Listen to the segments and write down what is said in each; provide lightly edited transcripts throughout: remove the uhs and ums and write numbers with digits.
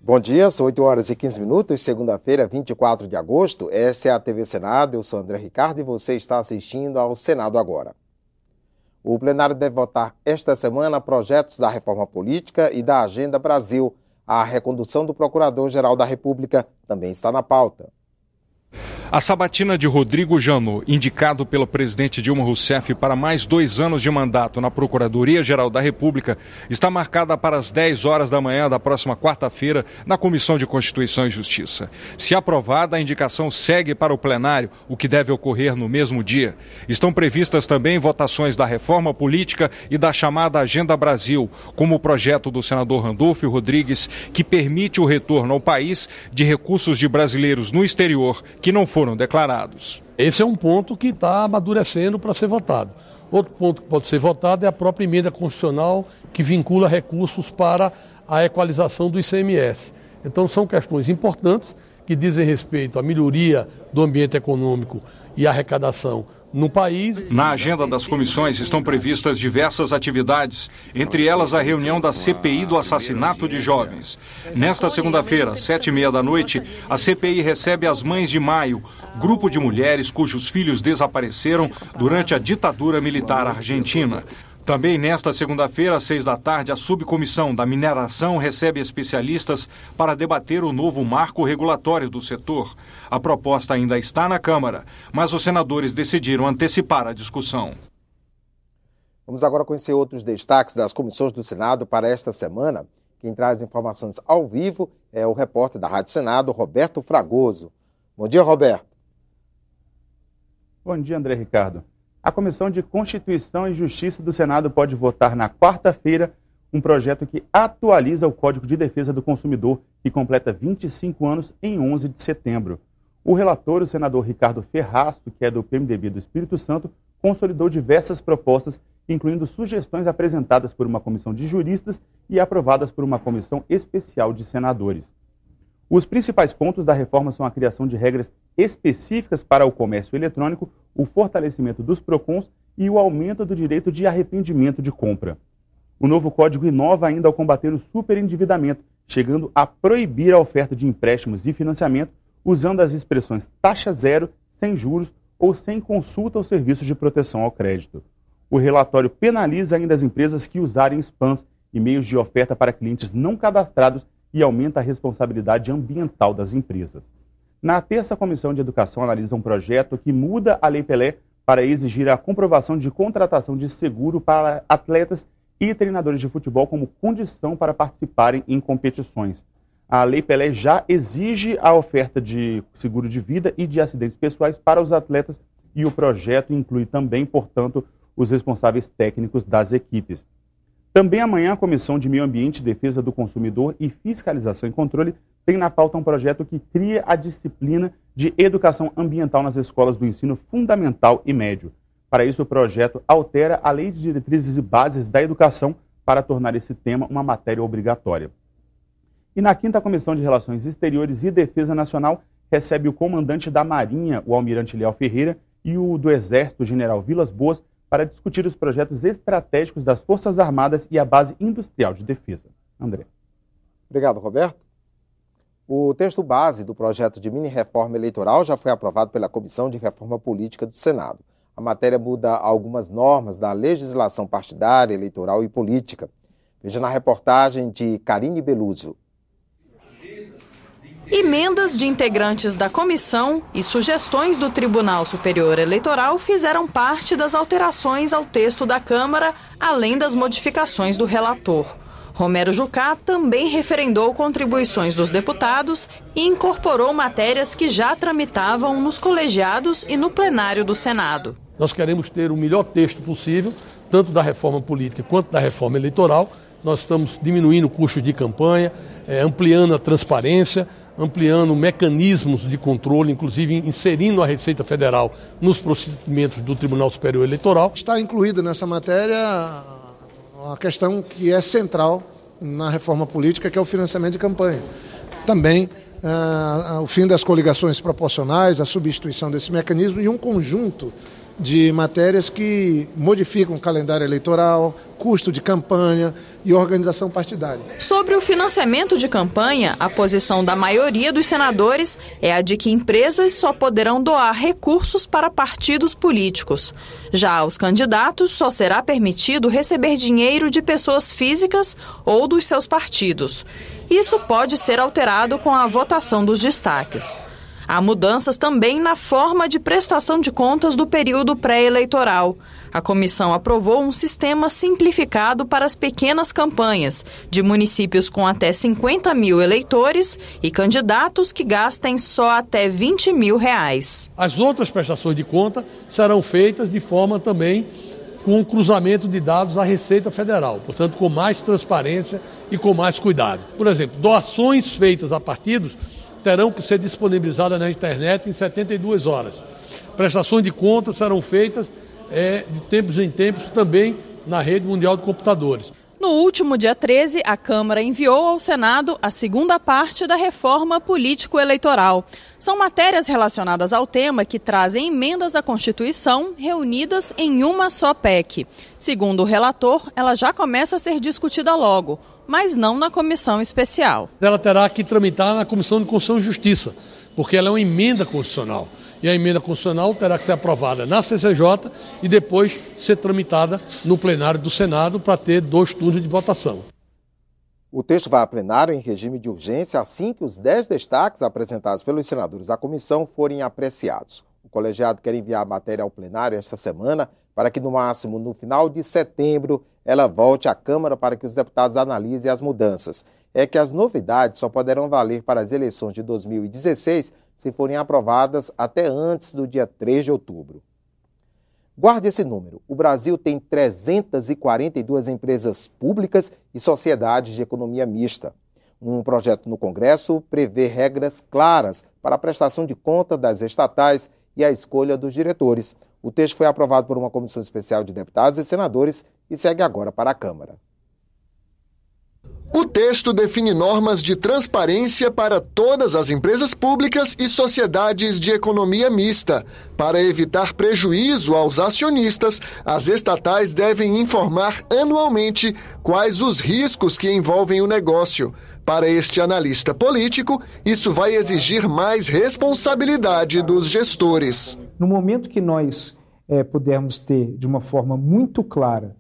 Bom dia, são 8 horas e 15 minutos, segunda-feira, 24 de agosto. Essa é a TV Senado, eu sou André Ricardo e você está assistindo ao Senado Agora. O plenário deve votar esta semana projetos da reforma política e da Agenda Brasil. A recondução do Procurador-Geral da República também está na pauta. A sabatina de Rodrigo Janot, indicado pelo presidente Dilma Rousseff para mais 2 anos de mandato na Procuradoria-Geral da República, está marcada para as 10 horas da manhã da próxima quarta-feira na Comissão de Constituição e Justiça. Se aprovada, a indicação segue para o plenário, o que deve ocorrer no mesmo dia. Estão previstas também votações da reforma política e da chamada Agenda Brasil, como o projeto do senador Randolfo Rodrigues, que permite o retorno ao país de recursos de brasileiros no exterior que não foram declarados. Esse é um ponto que está amadurecendo para ser votado. Outro ponto que pode ser votado é a própria emenda constitucional que vincula recursos para a equalização do ICMS. Então são questões importantes que dizem respeito à melhoria do ambiente econômico e à arrecadação no país. Na agenda das comissões estão previstas diversas atividades, entre elas a reunião da CPI do assassinato de jovens. Nesta segunda-feira, 19h30, a CPI recebe as Mães de Maio, grupo de mulheres cujos filhos desapareceram durante a ditadura militar argentina. Também nesta segunda-feira, às 18h, a subcomissão da mineração recebe especialistas para debater o novo marco regulatório do setor. A proposta ainda está na Câmara, mas os senadores decidiram antecipar a discussão. Vamos agora conhecer outros destaques das comissões do Senado para esta semana. Quem traz informações ao vivo é o repórter da Rádio Senado, Roberto Fragoso. Bom dia, Roberto. Bom dia, André Ricardo. A Comissão de Constituição e Justiça do Senado pode votar na quarta-feira um projeto que atualiza o Código de Defesa do Consumidor, que completa 25 anos em 11 de setembro. O relator, o senador Ricardo Ferrasto, que é do PMDB do Espírito Santo, consolidou diversas propostas, incluindo sugestões apresentadas por uma comissão de juristas e aprovadas por uma comissão especial de senadores. Os principais pontos da reforma são a criação de regras específicas para o comércio eletrônico, o fortalecimento dos PROCONs e o aumento do direito de arrependimento de compra. O novo código inova ainda ao combater o superendividamento, chegando a proibir a oferta de empréstimos e financiamento usando as expressões taxa zero, sem juros ou sem consulta aos serviços de proteção ao crédito. O relatório penaliza ainda as empresas que usarem spams e meios de oferta para clientes não cadastrados e aumenta a responsabilidade ambiental das empresas. Na terça, a Comissão de Educação analisa um projeto que muda a Lei Pelé para exigir a comprovação de contratação de seguro para atletas e treinadores de futebol como condição para participarem em competições. A Lei Pelé já exige a oferta de seguro de vida e de acidentes pessoais para os atletas e o projeto inclui também, portanto, os responsáveis técnicos das equipes. Também amanhã a Comissão de Meio Ambiente, Defesa do Consumidor e Fiscalização e Controle tem na pauta um projeto que cria a disciplina de educação ambiental nas escolas do ensino fundamental e médio. Para isso, o projeto altera a Lei de Diretrizes e Bases da Educação para tornar esse tema uma matéria obrigatória. E na quinta, a Comissão de Relações Exteriores e Defesa Nacional recebe o comandante da Marinha, o almirante Léo Ferreira, e o do Exército, o general Vilas Boas, para discutir os projetos estratégicos das Forças Armadas e a base industrial de defesa. André. Obrigado, Roberto. O texto base do projeto de mini-reforma eleitoral já foi aprovado pela Comissão de Reforma Política do Senado. A matéria muda algumas normas da legislação partidária, eleitoral e política. Veja na reportagem de Karine Beluzzo. Emendas de integrantes da comissão e sugestões do Tribunal Superior Eleitoral fizeram parte das alterações ao texto da Câmara, além das modificações do relator. Romero Jucá também referendou contribuições dos deputados e incorporou matérias que já tramitavam nos colegiados e no plenário do Senado. Nós queremos ter o melhor texto possível, tanto da reforma política quanto da reforma eleitoral. Nós estamos diminuindo o custo de campanha, ampliando a transparência, ampliando mecanismos de controle, inclusive inserindo a Receita Federal nos procedimentos do Tribunal Superior Eleitoral. Está incluída nessa matéria uma questão que é central na reforma política, que é o financiamento de campanha. Também o fim das coligações proporcionais, a substituição desse mecanismo e um conjunto de matérias que modificam o calendário eleitoral, custo de campanha e organização partidária. Sobre o financiamento de campanha, a posição da maioria dos senadores é a de que empresas só poderão doar recursos para partidos políticos. Já aos candidatos, só será permitido receber dinheiro de pessoas físicas ou dos seus partidos. Isso pode ser alterado com a votação dos destaques. Há mudanças também na forma de prestação de contas do período pré-eleitoral. A comissão aprovou um sistema simplificado para as pequenas campanhas, de municípios com até 50 mil eleitores e candidatos que gastem só até R$20 mil. As outras prestações de conta serão feitas de forma também com o cruzamento de dados à Receita Federal, portanto com mais transparência e com mais cuidado. Por exemplo, doações feitas a partidos terão que ser disponibilizadas na internet em 72 horas. Prestações de contas serão feitas de tempos em tempos também na rede mundial de computadores. No último dia 13, a Câmara enviou ao Senado a segunda parte da reforma político-eleitoral. São matérias relacionadas ao tema que trazem emendas à Constituição reunidas em uma só PEC. Segundo o relator, ela já começa a ser discutida logo, mas não na comissão especial. Ela terá que tramitar na Comissão de Constituição e Justiça, porque ela é uma emenda constitucional. E a emenda constitucional terá que ser aprovada na CCJ e depois ser tramitada no plenário do Senado para ter 2 turnos de votação. O texto vai a plenário em regime de urgência assim que os 10 destaques apresentados pelos senadores da comissão forem apreciados. O colegiado quer enviar a matéria ao plenário esta semana para que, no máximo, no final de setembro, ela volte à Câmara para que os deputados analisem as mudanças. É que as novidades só poderão valer para as eleições de 2016 se forem aprovadas até antes do dia 3 de outubro. Guarde esse número. O Brasil tem 342 empresas públicas e sociedades de economia mista. Um projeto no Congresso prevê regras claras para a prestação de conta das estatais e a escolha dos diretores. O texto foi aprovado por uma comissão especial de deputados e senadores e segue agora para a Câmara. O texto define normas de transparência para todas as empresas públicas e sociedades de economia mista. Para evitar prejuízo aos acionistas, as estatais devem informar anualmente quais os riscos que envolvem o negócio. Para este analista político, isso vai exigir mais responsabilidade dos gestores. No momento que nós pudermos ter, de uma forma muito clara,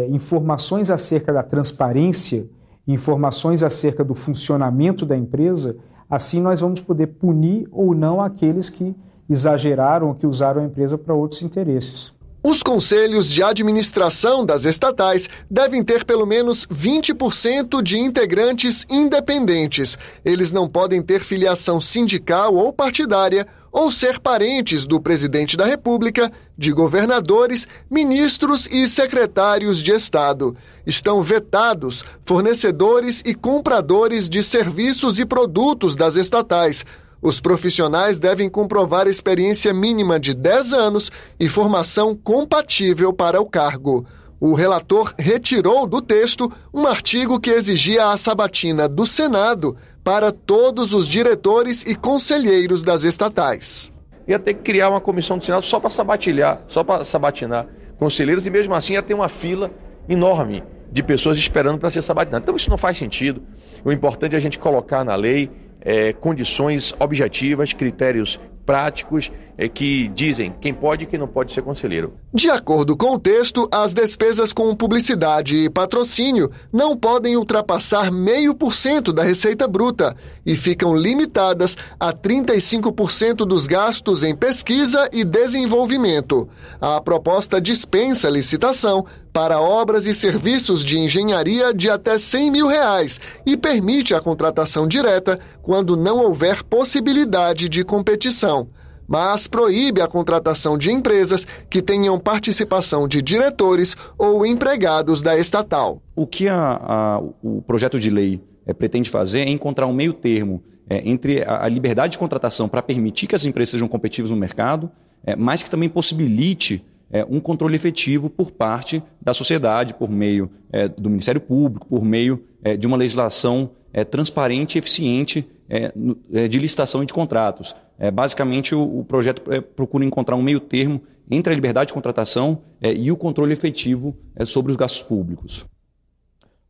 informações acerca da transparência, informações acerca do funcionamento da empresa, assim nós vamos poder punir ou não aqueles que exageraram ou que usaram a empresa para outros interesses. Os conselhos de administração das estatais devem ter pelo menos 20% de integrantes independentes. Eles não podem ter filiação sindical ou partidária ou ser parentes do presidente da República, de governadores, ministros e secretários de Estado. Estão vetados fornecedores e compradores de serviços e produtos das estatais. Os profissionais devem comprovar experiência mínima de 10 anos e formação compatível para o cargo. O relator retirou do texto um artigo que exigia a sabatina do Senado para todos os diretores e conselheiros das estatais. Ia ter que criar uma comissão do Senado só para sabatinar conselheiros, e mesmo assim ia ter uma fila enorme de pessoas esperando para ser sabatinadas. Então isso não faz sentido. O importante é a gente colocar na lei condições objetivas, critérios práticos que dizem quem pode e quem não pode ser conselheiro. De acordo com o texto, as despesas com publicidade e patrocínio não podem ultrapassar 0,5% da receita bruta e ficam limitadas a 35% dos gastos em pesquisa e desenvolvimento. A proposta dispensa licitação para obras e serviços de engenharia de até R$100 mil e permite a contratação direta quando não houver possibilidade de competição, mas proíbe a contratação de empresas que tenham participação de diretores ou empregados da estatal. O que o projeto de lei pretende fazer é encontrar um meio termo entre a liberdade de contratação para permitir que as empresas sejam competitivas no mercado, mas que também possibilite um controle efetivo por parte da sociedade, por meio do Ministério Público, por meio de uma legislação transparente e eficiente de licitação e de contratos. Basicamente, o projeto procura encontrar um meio termo entre a liberdade de contratação e o controle efetivo sobre os gastos públicos.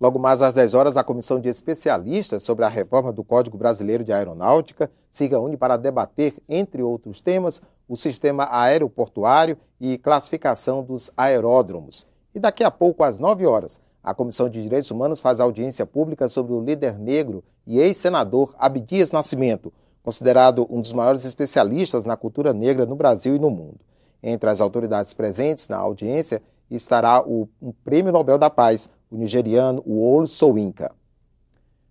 Logo mais às 10 horas, a comissão de especialistas sobre a reforma do Código Brasileiro de Aeronáutica se reúne para debater, entre outros temas, o sistema aeroportuário e classificação dos aeródromos. E daqui a pouco, às 9 horas, a Comissão de Direitos Humanos faz audiência pública sobre o líder negro e ex-senador Abdias Nascimento, considerado um dos maiores especialistas na cultura negra no Brasil e no mundo. Entre as autoridades presentes na audiência estará um Prêmio Nobel da Paz, o nigeriano Wole Soyinka.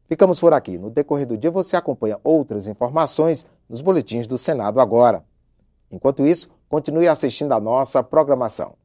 Ficamos por aqui. No decorrer do dia você acompanha outras informações nos boletins do Senado Agora. Enquanto isso, continue assistindo a nossa programação.